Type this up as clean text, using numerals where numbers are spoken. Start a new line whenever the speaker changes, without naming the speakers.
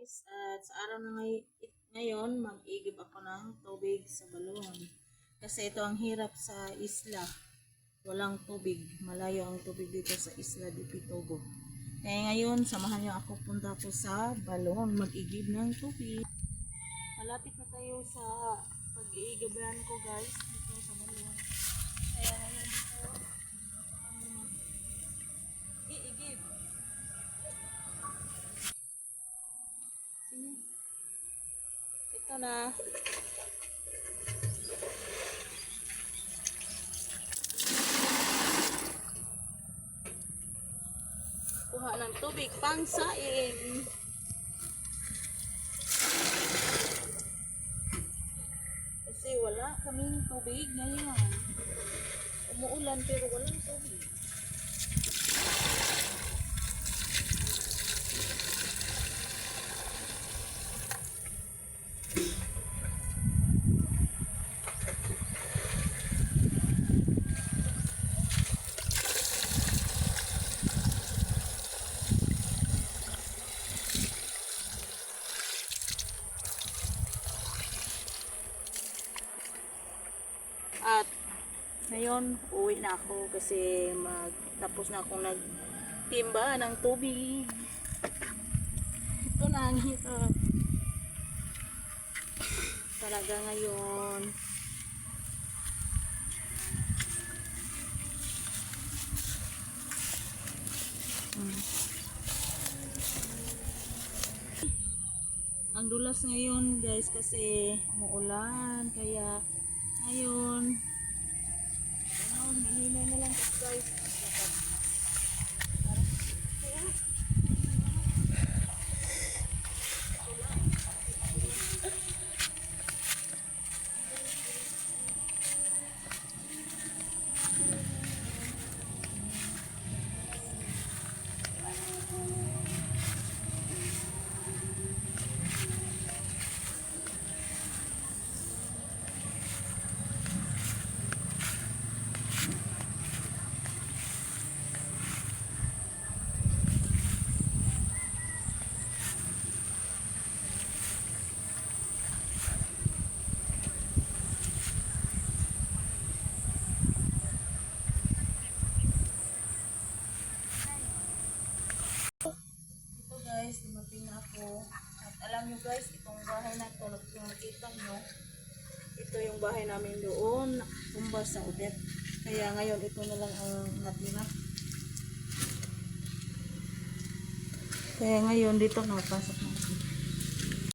guys, at sa araw na ngayon, mag-igib ako ng tubig sa balon. Kasi ito ang hirap sa isla. Walang tubig. Malayo ang tubig dito sa isla di Pitogo. Kaya ngayon, samahan niyo ako, punta ko sa balon, mag-igib ng tubig. Malapit na tayo sa pag-iigiban ko guys, dito sa balon. Kaya ngayon dito, iigib. Ito na. Kuha ng tubig pang saing. Kasi wala kaming tubig ngayon. Umuulan pero walang tubig. At ngayon, uwi na ako kasi tapos na akong nagtimba ng tubig. Ito na ang hirap. Talaga ngayon. Ang dulas ngayon guys kasi umuulan kaya ngayon hinihintay na lang guys. Dumating na ako. At alam nyo guys, itong bahay na ito, nakikita nyo, ito yung bahay namin doon, tumba sa Udet. Kaya ngayon, ito na lang ang natira. Kaya ngayon, dito nakapasok na